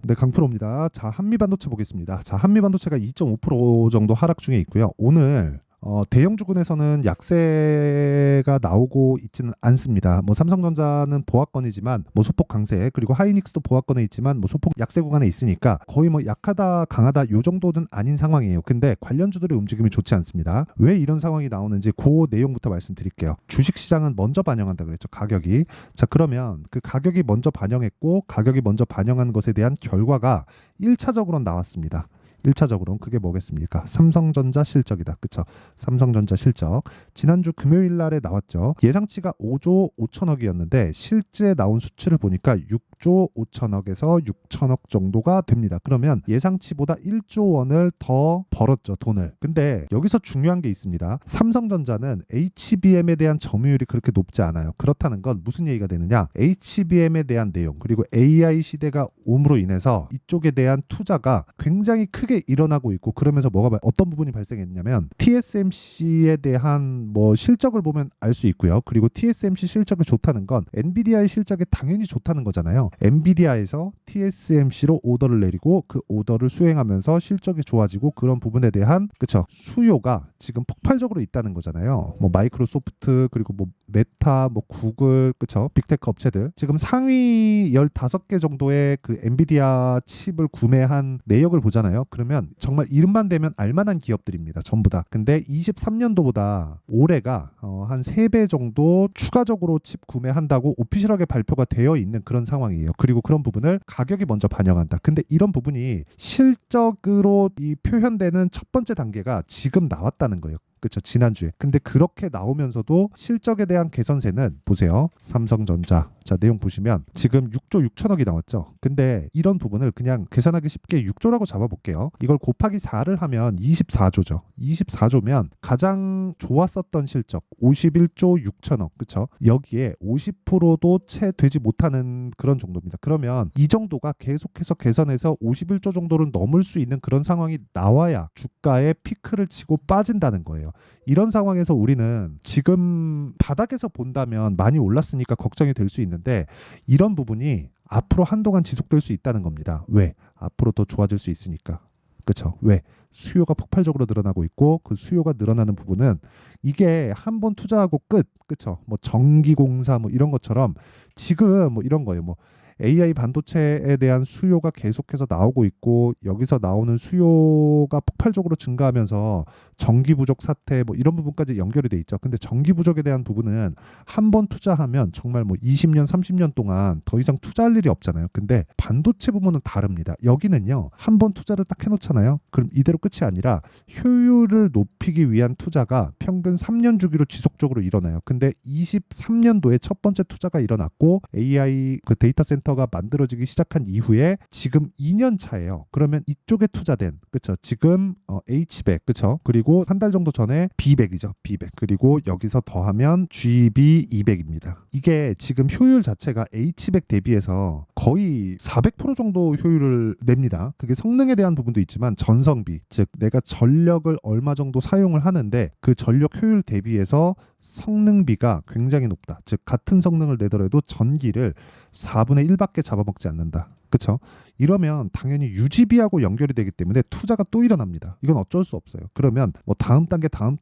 네, 강프로입니다. 자, 한미반도체 보겠습니다. 자, 한미반도체가 2.5% 정도 하락 중에 있고요. 오늘 대형 주군에서는 약세가 나오고 있지는 않습니다. 뭐 삼성전자는 보합권이지만 뭐 소폭 강세, 그리고 하이닉스도 보합권에 있지만 뭐 소폭 약세 구간에 있으니까 거의 뭐 약하다 강하다 요 정도는 아닌 상황이에요. 근데 관련주들의 움직임이 좋지 않습니다. 왜 이런 상황이 나오는지 그 내용부터 말씀드릴게요. 주식시장은 먼저 반영한다 그랬죠. 가격이. 자, 그러면 그 가격이 먼저 반영했고 가격이 먼저 반영한 것에 대한 결과가 1차적으로 나왔습니다. 1차적으로는 그게 뭐겠습니까? 삼성전자 실적이다. 그쵸? 삼성전자 실적. 지난주 금요일 날에 나왔죠. 예상치가 5조 5천억이었는데 실제 나온 수치를 보니까 6조 5천억에서 6천억 정도가 됩니다. 그러면 예상치보다 1조 원을 더 벌었죠. 돈을. 근데 여기서 중요한 게 있습니다. 삼성전자는 HBM에 대한 점유율이 그렇게 높지 않아요. 그렇다는 건 무슨 얘기가 되느냐? HBM에 대한 내용, 그리고 AI 시대가 옴으로 인해서 이쪽에 대한 투자가 굉장히 크게 일어나고 있고, 그러면서 어떤 부분이 발생했냐면 TSMC에 대한 뭐 실적을 보면 알 수 있고요. 그리고 TSMC 실적이 좋다는 건 엔비디아의 실적이 당연히 좋다는 거잖아요. 엔비디아에서 TSMC로 오더를 내리고 그 오더를 수행하면서 실적이 좋아지고, 그런 부분에 대한 그쵸 수요가 지금 폭발적으로 있다는 거잖아요. 뭐 마이크로소프트, 그리고 뭐 메타, 뭐 구글, 그쵸 빅테크 업체들 지금 상위 15개 정도의 그 엔비디아 칩을 구매한 내역을 보잖아요. 그러면 정말 이름만 대면 알만한 기업들입니다. 전부 다. 근데 23년도보다 올해가 한 3배 정도 추가적으로 칩 구매한다고 오피셜하게 발표가 되어 있는 그런 상황이에요. 그리고 그런 부분을 가격이 먼저 반영한다. 근데 이런 부분이 실적으로 이 표현되는 첫 번째 단계가 지금 나왔다는 거예요. 그렇죠. 지난주에. 근데 그렇게 나오면서도 실적에 대한 개선세는 보세요. 삼성전자. 자, 내용 보시면 지금 6조 6천억이 나왔죠. 근데 이런 부분을 그냥 계산하기 쉽게 6조라고 잡아볼게요. 이걸 곱하기 4를 하면 24조죠. 24조면 가장 좋았었던 실적 51조 6천억. 그렇죠? 여기에 50%도 채 되지 못하는 그런 정도입니다. 그러면 이 정도가 계속해서 개선해서 51조 정도를 넘을 수 있는 그런 상황이 나와야 주가에 피크를 치고 빠진다는 거예요. 이런 상황에서 우리는 지금 바닥에서 본다면 많이 올랐으니까 걱정이 될 수 있는데, 이런 부분이 앞으로 한동안 지속될 수 있다는 겁니다. 왜? 앞으로 더 좋아질 수 있으니까. 그렇죠? 왜? 수요가 폭발적으로 늘어나고 있고, 그 수요가 늘어나는 부분은 이게 한 번 투자하고 끝. 그렇죠? 뭐 전기공사 뭐 이런 것처럼 지금 뭐 이런 거예요. 뭐 AI 반도체에 대한 수요가 계속해서 나오고 있고, 여기서 나오는 수요가 폭발적으로 증가하면서 전기 부족 사태 뭐 이런 부분까지 연결이 돼 있죠. 근데 전기 부족에 대한 부분은 한 번 투자하면 정말 뭐 20년, 30년 동안 더 이상 투자할 일이 없잖아요. 근데 반도체 부분은 다릅니다. 여기는요, 한 번 투자를 딱 해놓잖아요. 그럼 이대로 끝이 아니라 효율을 높이기 위한 투자가 평균 3년 주기로 지속적으로 일어나요. 근데 23년도에 첫 번째 투자가 일어났고, AI 그 데이터 센터 가 만들어지기 시작한 이후에 지금 2년 차예요. 그러면 이쪽에 투자된, 그쵸? 지금 H백, 그쵸? 그리고 한 달 정도 전에 B백이죠. B백. 그리고 여기서 더하면 GB200입니다. 이게 지금 효율 자체가 H백 대비해서 거의 400% 정도 효율을 냅니다. 그게 성능에 대한 부분도 있지만 전성비, 즉 내가 전력을 얼마 정도 사용을 하는데 그 전력 효율 대비해서 성능비가 굉장히 높다. 즉 같은 성능을 내더라도 전기를 4분의 1밖에 잡아먹지 않는다. 그렇죠? 이러면 당연히 유지비하고 연결이 되기 때문에 투자가 또 일어납니다. 이건 어쩔 수 없어요. 그러면 뭐 다음 단계 한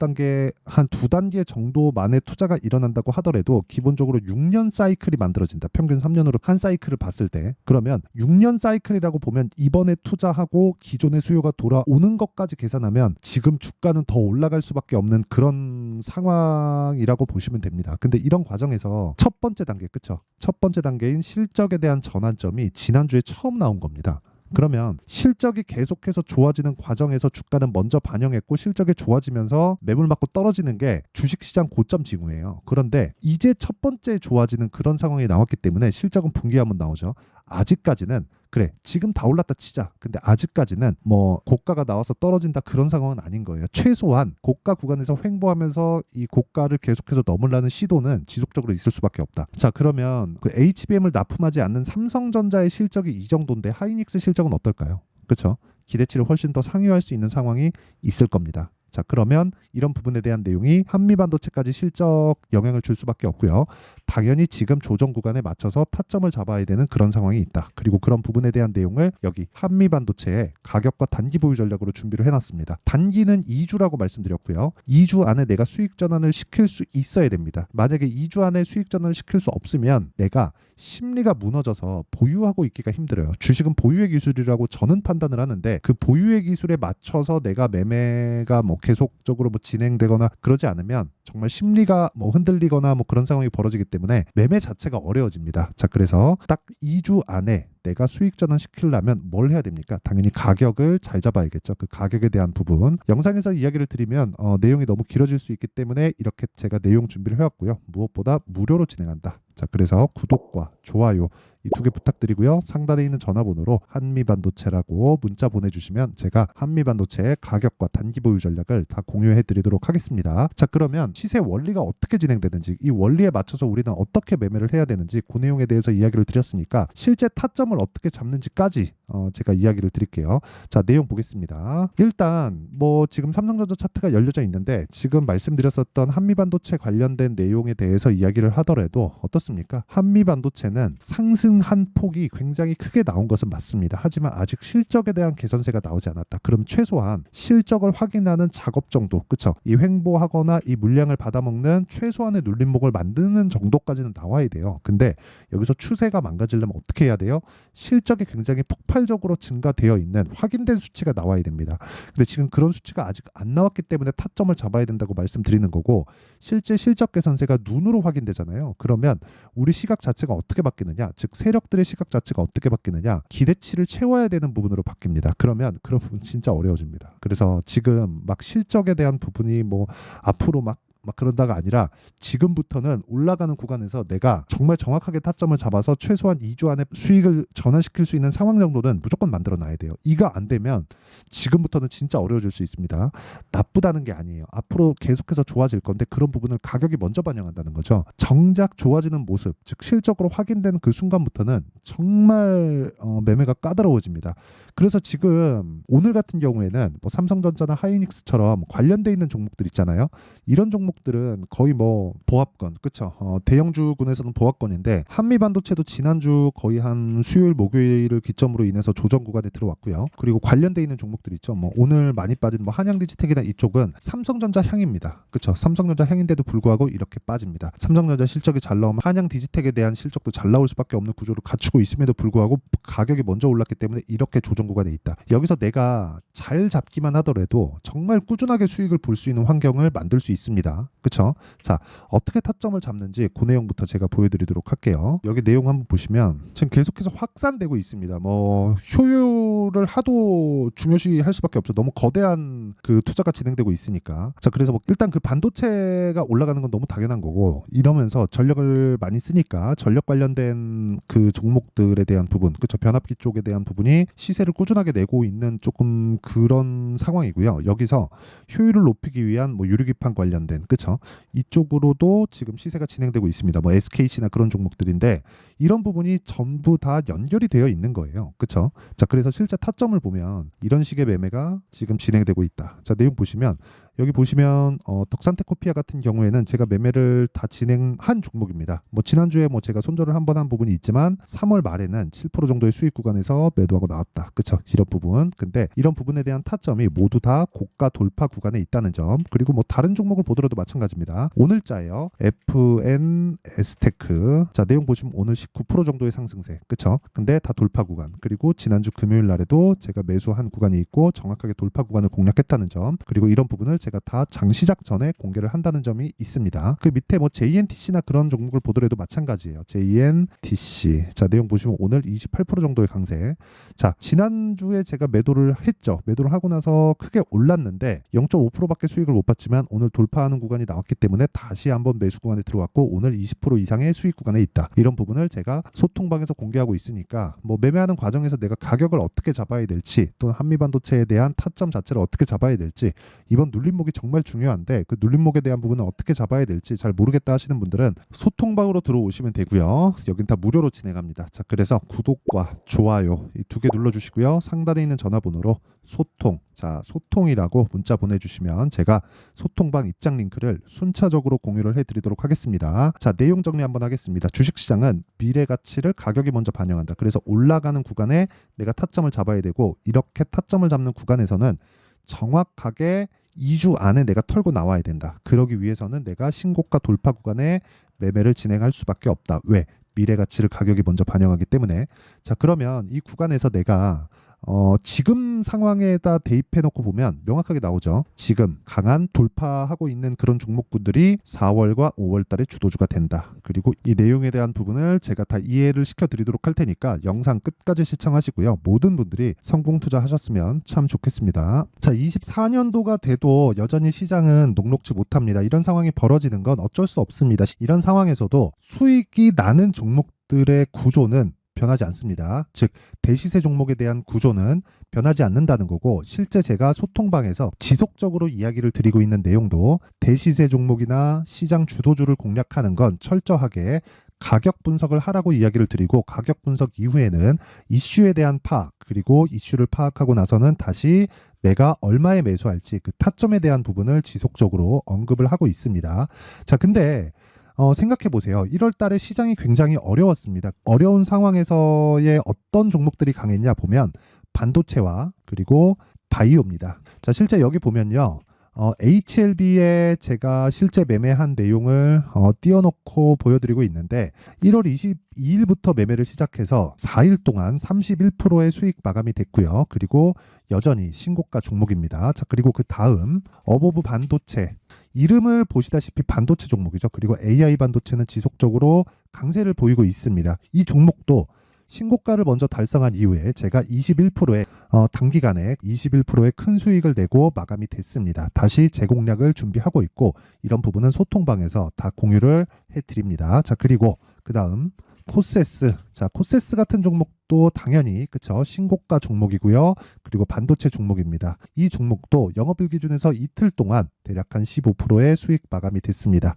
2단계 정도 만에 투자가 일어난다고 하더라도 기본적으로 6년 사이클이 만들어진다. 평균 3년으로 한 사이클을 봤을 때. 그러면 6년 사이클이라고 보면 이번에 투자하고 기존의 수요가 돌아오는 것까지 계산하면 지금 주가는 더 올라갈 수밖에 없는 그런 상황이라고 보시면 됩니다. 근데 이런 과정에서 첫 번째 단계, 그쵸? 첫 번째 단계인 실적에 대한 전환점이 지난주에 처음 나온 겁니다. 그러면 실적이 계속해서 좋아지는 과정에서 주가는 먼저 반영했고, 실적이 좋아지면서 매물 맞고 떨어지는 게 주식시장 고점 징후예요. 그런데 이제 첫 번째 좋아지는 그런 상황이 나왔기 때문에 실적은 분기하면 나오죠. 아직까지는 그래 지금 다 올랐다 치자. 근데 아직까지는 뭐 고가가 나와서 떨어진다 그런 상황은 아닌 거예요. 최소한 고가 구간에서 횡보하면서 이 고가를 계속해서 넘으려는 시도는 지속적으로 있을 수밖에 없다. 자, 그러면 그 HBM을 납품하지 않는 삼성전자의 실적이 이 정도인데 하이닉스 실적은 어떨까요? 그렇죠? 기대치를 훨씬 더 상회할 수 있는 상황이 있을 겁니다. 자, 그러면 이런 부분에 대한 내용이 한미반도체까지 실적 영향을 줄 수밖에 없고요. 당연히 지금 조정 구간에 맞춰서 타점을 잡아야 되는 그런 상황이 있다. 그리고 그런 부분에 대한 내용을 여기 한미반도체의 가격과 단기 보유 전략으로 준비를 해놨습니다. 단기는 2주라고 말씀드렸고요. 2주 안에 내가 수익 전환을 시킬 수 있어야 됩니다. 만약에 2주 안에 수익 전환을 시킬 수 없으면 내가 심리가 무너져서 보유하고 있기가 힘들어요. 주식은 보유의 기술이라고 저는 판단을 하는데 그 보유의 기술에 맞춰서 내가 매매가 뭐 계속적으로 뭐 진행되거나 그러지 않으면 정말 심리가 뭐 흔들리거나 뭐 그런 상황이 벌어지기 때문에 매매 자체가 어려워집니다. 자, 그래서 딱 2주 안에 내가 수익 전환 시키려면 뭘 해야 됩니까? 당연히 가격을 잘 잡아야겠죠. 그 가격에 대한 부분 영상에서 이야기를 드리면 내용이 너무 길어질 수 있기 때문에 이렇게 제가 내용 준비를 해왔고요. 무엇보다 무료로 진행한다. 자, 그래서 구독과 좋아요 이 두 개 부탁드리고요. 상단에 있는 전화번호로 한미반도체라고 문자 보내주시면 제가 한미반도체의 가격과 단기 보유 전략을 다 공유해 드리도록 하겠습니다. 자, 그러면 시세 원리가 어떻게 진행되는지, 이 원리에 맞춰서 우리는 어떻게 매매를 해야 되는지 그 내용에 대해서 이야기를 드렸으니까 실제 타점을 어떻게 잡는지까지 제가 이야기를 드릴게요. 자, 내용 보겠습니다. 일단 뭐 지금 삼성전자 차트가 열려져 있는데 지금 말씀드렸었던 한미반도체 관련된 내용에 대해서 이야기를 하더라도 어떻습니까? 한미반도체는 상승한 폭이 굉장히 크게 나온 것은 맞습니다. 하지만 아직 실적에 대한 개선세가 나오지 않았다. 그럼 최소한 실적을 확인하는 작업 정도, 그쵸? 이 횡보하거나 이 물량을 받아먹는 최소한의 눌림목을 만드는 정도까지는 나와야 돼요. 근데 여기서 추세가 망가지려면 어떻게 해야 돼요? 실적이 굉장히 폭발적으로 증가되어 있는 확인된 수치가 나와야 됩니다. 근데 지금 그런 수치가 아직 안 나왔기 때문에 타점을 잡아야 된다고 말씀드리는 거고, 실제 실적 개선세가 눈으로 확인되잖아요. 그러면 우리 시각 자체가 어떻게 바뀌느냐, 즉 세력들의 시각 자체가 어떻게 바뀌느냐, 기대치를 채워야 되는 부분으로 바뀝니다. 그러면 그런 부분 진짜 어려워집니다. 그래서 지금 막 실적에 대한 부분이 뭐 앞으로 막 그런다가 아니라 지금부터는 올라가는 구간에서 내가 정말 정확하게 타점을 잡아서 최소한 2주 안에 수익을 전환시킬 수 있는 상황 정도는 무조건 만들어 놔야 돼요. 이거 안 되면 지금부터는 진짜 어려워질 수 있습니다. 나쁘다는 게 아니에요. 앞으로 계속해서 좋아질 건데 그런 부분을 가격이 먼저 반영한다는 거죠. 정작 좋아지는 모습, 즉 실적으로 확인된 그 순간부터는 정말 매매가 까다로워집니다. 그래서 지금 오늘 같은 경우에는 뭐 삼성전자나 하이닉스처럼 관련돼 있는 종목들 있잖아요. 이런 종목들은 거의 뭐 보합권, 그쵸? 대형주군에서는 보합권인데 한미반도체도 지난주 거의 한 수요일 목요일을 기점으로 인해서 조정 구간에 들어왔고요. 그리고 관련돼 있는 종목들 있죠. 뭐 오늘 많이 빠진 뭐 한양디지텍이나 이쪽은 삼성전자 향입니다. 그쵸? 삼성전자 향인데도 불구하고 이렇게 빠집니다. 삼성전자 실적이 잘 나오면 한양디지텍에 대한 실적도 잘 나올 수밖에 없는 구조를 갖추고 있음에도 불구하고 가격이 먼저 올랐기 때문에 이렇게 조정 구간에 있다. 여기서 내가 잘 잡기만 하더라도 정말 꾸준하게 수익을 볼 수 있는 환경을 만들 수 있습니다. 그쵸? 자, 어떻게 타점을 잡는지 그 내용부터 제가 보여드리도록 할게요. 여기 내용 한번 보시면 지금 계속해서 확산되고 있습니다. 뭐 효율을 하도 중요시할 수밖에 없죠. 너무 거대한 그 투자가 진행되고 있으니까. 자, 그래서 뭐 일단 그 반도체가 올라가는 건 너무 당연한 거고, 이러면서 전력을 많이 쓰니까 전력 관련된 그 종목들에 대한 부분, 그쵸? 변압기 쪽에 대한 부분이 시세를 꾸준하게 내고 있는 조금 그런 상황이고요. 여기서 효율을 높이기 위한 뭐 유리기판 관련된, 그쵸? 이쪽으로도 지금 시세가 진행되고 있습니다. 뭐 SKC나 그런 종목들인데 이런 부분이 전부 다 연결이 되어 있는 거예요. 그쵸? 자, 그래서 실제 타점을 보면 이런 식의 매매가 지금 진행되고 있다. 자, 내용 보시면 여기 보시면 덕산테코피아 같은 경우에는 제가 매매를 다 진행한 종목입니다. 뭐 지난주에 뭐 제가 손절을 한 번 한 부분이 있지만 3월 말에는 7% 정도의 수익 구간에서 매도하고 나왔다. 그쵸? 이런 부분. 근데 이런 부분에 대한 타점이 모두 다 고가 돌파 구간에 있다는 점. 그리고 뭐 다른 종목을 보더라도 마찬가지입니다. 오늘자예요. FNS테크. 자, 내용 보시면 오늘 19% 정도의 상승세. 그쵸? 근데 다 돌파 구간. 그리고 지난주 금요일 날에도 제가 매수한 구간이 있고 정확하게 돌파 구간을 공략했다는 점. 그리고 이런 부분을 제가 다 장시작 전에 공개를 한다는 점이 있습니다. 그 밑에 뭐 JNTC나 그런 종목을 보더라도 마찬가지예요. JNTC. 자, 내용 보시면 오늘 28% 정도의 강세. 자, 지난주에 제가 매도를 했죠. 매도를 하고 나서 크게 올랐는데 0.5%밖에 수익을 못 봤지만 오늘 돌파하는 구간이 나왔기 때문에 다시 한번 매수 구간에 들어왔고 오늘 20% 이상의 수익 구간에 있다. 이런 부분을 제가 소통방에서 공개하고 있으니까 뭐 매매하는 과정에서 내가 가격을 어떻게 잡아야 될지, 또는 한미반도체에 대한 타점 자체를 어떻게 잡아야 될지, 이번 눌림 눌림목이 정말 중요한데 그 눌림목에 대한 부분은 어떻게 잡아야 될지 잘 모르겠다 하시는 분들은 소통방으로 들어오시면 되고요. 여긴 다 무료로 진행합니다. 자, 그래서 구독과 좋아요 이 두 개 눌러주시고요. 상단에 있는 전화번호로 소통, 자 소통이라고 문자 보내주시면 제가 소통방 입장 링크를 순차적으로 공유를 해드리도록 하겠습니다. 자, 내용 정리 한번 하겠습니다. 주식시장은 미래 가치를 가격이 먼저 반영한다. 그래서 올라가는 구간에 내가 타점을 잡아야 되고, 이렇게 타점을 잡는 구간에서는 정확하게 2주 안에 내가 털고 나와야 된다. 그러기 위해서는 내가 신고가 돌파 구간에 매매를 진행할 수밖에 없다. 왜? 미래 가치를 가격이 먼저 반영하기 때문에. 자, 그러면 이 구간에서 내가 지금 상황에다 대입해 놓고 보면 명확하게 나오죠. 지금 강한 돌파하고 있는 그런 종목군들이 4월과 5월 달에 주도주가 된다. 그리고 이 내용에 대한 부분을 제가 다 이해를 시켜드리도록 할 테니까 영상 끝까지 시청하시고요. 모든 분들이 성공 투자하셨으면 참 좋겠습니다. 자, 24년도가 돼도 여전히 시장은 녹록지 못합니다. 이런 상황이 벌어지는 건 어쩔 수 없습니다. 이런 상황에서도 수익이 나는 종목들의 구조는 변하지 않습니다. 즉 대시세 종목에 대한 구조는 변하지 않는다는 거고, 실제 제가 소통방에서 지속적으로 이야기를 드리고 있는 내용도 대시세 종목이나 시장 주도주를 공략하는 건 철저하게 가격 분석을 하라고 이야기를 드리고, 가격 분석 이후에는 이슈에 대한 파악, 그리고 이슈를 파악하고 나서는 다시 내가 얼마에 매수할지 그 타점에 대한 부분을 지속적으로 언급을 하고 있습니다. 자, 근데 생각해 보세요. 1월 달에 시장이 굉장히 어려웠습니다. 어려운 상황에서의 어떤 종목들이 강했냐 보면 반도체와 그리고 바이오입니다. 자, 실제 여기 보면요. HLB에 제가 실제 매매한 내용을 띄워놓고 보여드리고 있는데, 1월 22일부터 매매를 시작해서 4일 동안 31%의 수익 마감이 됐고요. 그리고 여전히 신고가 종목입니다. 자, 그리고 그 다음 어보브 반도체, 이름을 보시다시피 반도체 종목이죠. 그리고 AI 반도체는 지속적으로 강세를 보이고 있습니다. 이 종목도 신고가를 먼저 달성한 이후에 제가 21%의 단기간에 21%의 큰 수익을 내고 마감이 됐습니다. 다시 재공략을 준비하고 있고, 이런 부분은 소통방에서 다 공유를 해드립니다. 자, 그리고 그 다음 코세스. 자, 코세스 같은 종목도 당연히 그쵸, 신고가 종목이고요. 그리고 반도체 종목입니다. 이 종목도 영업일 기준에서 이틀 동안 대략 한 15%의 수익 마감이 됐습니다.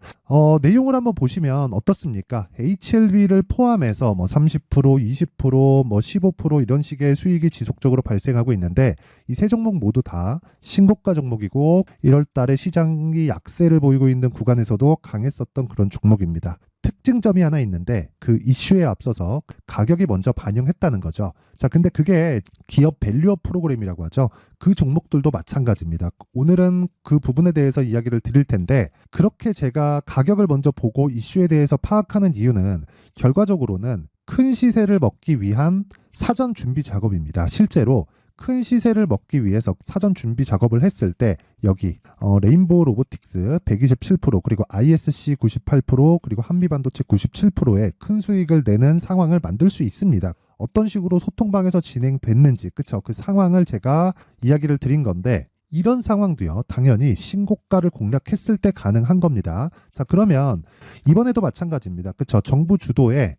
내용을 한번 보시면 어떻습니까? HLB를 포함해서 뭐 30%, 20%, 뭐 15% 이런 식의 수익이 지속적으로 발생하고 있는데, 이 세 종목 모두 다 신고가 종목이고 1월 달에 시장이 약세를 보이고 있는 구간에서도 강했었던 그런 종목입니다. 특징점이 하나 있는데, 그 이슈에 앞서서 가격이 먼저 반영했다는 거죠. 자, 근데 그게 기업 밸류업 프로그램이라고 하죠. 그 종목들도 마찬가지입니다. 오늘은 그 부분에 대해서 이야기를 드릴 텐데, 그렇게 제가 가격을 먼저 보고 이슈에 대해서 파악하는 이유는 결과적으로는 큰 시세를 먹기 위한 사전 준비 작업입니다. 실제로 큰 시세를 먹기 위해서 사전 준비 작업을 했을 때 여기 레인보우 로보틱스 127%, 그리고 ISC 98%, 그리고 한미반도체 97%의 큰 수익을 내는 상황을 만들 수 있습니다. 어떤 식으로 소통방에서 진행됐는지, 그쵸? 그 상황을 제가 이야기를 드린 건데, 이런 상황도요, 당연히 신고가를 공략했을 때 가능한 겁니다. 자, 그러면 이번에도 마찬가지입니다. 그쵸? 정부 주도의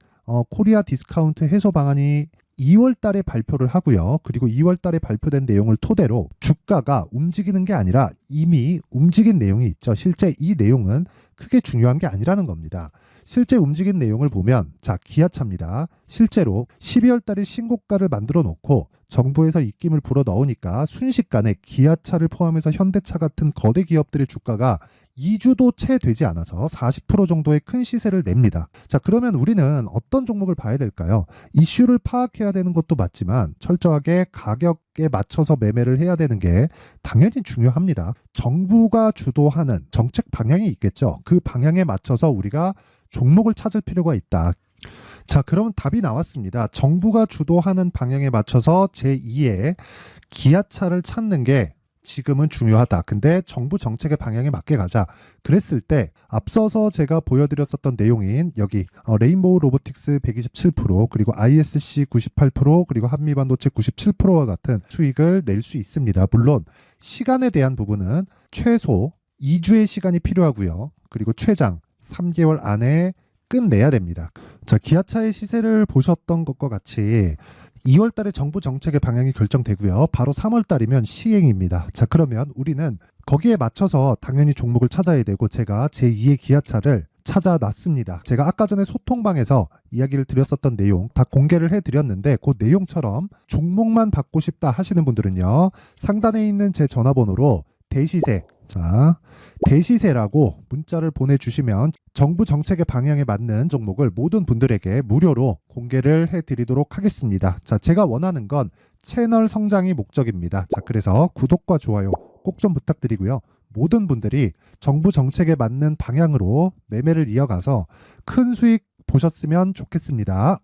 코리아 디스카운트 해소 방안이 2월 달에 발표를 하고요. 그리고 2월 달에 발표된 내용을 토대로 주가가 움직이는 게 아니라 이미 움직인 내용이 있죠. 실제 이 내용은 크게 중요한 게 아니라는 겁니다. 실제 움직인 내용을 보면, 자, 기아차입니다. 실제로 12월 달에 신고가를 만들어 놓고 정부에서 입김을 불어 넣으니까 순식간에 기아차를 포함해서 현대차 같은 거대 기업들의 주가가 2주도 채 되지 않아서 40% 정도의 큰 시세를 냅니다. 자, 그러면 우리는 어떤 종목을 봐야 될까요? 이슈를 파악해야 되는 것도 맞지만 철저하게 가격에 맞춰서 매매를 해야 되는 게 당연히 중요합니다. 정부가 주도하는 정책 방향이 있겠죠. 그 방향에 맞춰서 우리가 종목을 찾을 필요가 있다. 자, 그러면 답이 나왔습니다. 정부가 주도하는 방향에 맞춰서 제2의 기아차를 찾는 게 지금은 중요하다. 근데 정부 정책의 방향에 맞게 가자. 그랬을 때 앞서서 제가 보여드렸었던 내용인 여기 레인보우 로보틱스 127%, 그리고 ISC 98%, 그리고 한미반도체 97%와 같은 수익을 낼 수 있습니다. 물론 시간에 대한 부분은 최소 2주의 시간이 필요하고요. 그리고 최장 3개월 안에 끝내야 됩니다. 자, 기아차의 시세를 보셨던 것과 같이 2월 달에 정부 정책의 방향이 결정되고요. 바로 3월 달이면 시행입니다. 자, 그러면 우리는 거기에 맞춰서 당연히 종목을 찾아야 되고 제가 제2의 기아차를 찾아놨습니다. 제가 아까 전에 소통방에서 이야기를 드렸었던 내용 다 공개를 해드렸는데 그 내용처럼 종목만 받고 싶다 하시는 분들은요. 상단에 있는 제 전화번호로 대시세, 자, 대시세라고 문자를 보내주시면 정부 정책의 방향에 맞는 종목을 모든 분들에게 무료로 공개를 해드리도록 하겠습니다. 자, 제가 원하는 건 채널 성장이 목적입니다. 자, 그래서 구독과 좋아요 꼭 좀 부탁드리고요. 모든 분들이 정부 정책에 맞는 방향으로 매매를 이어가서 큰 수익 보셨으면 좋겠습니다.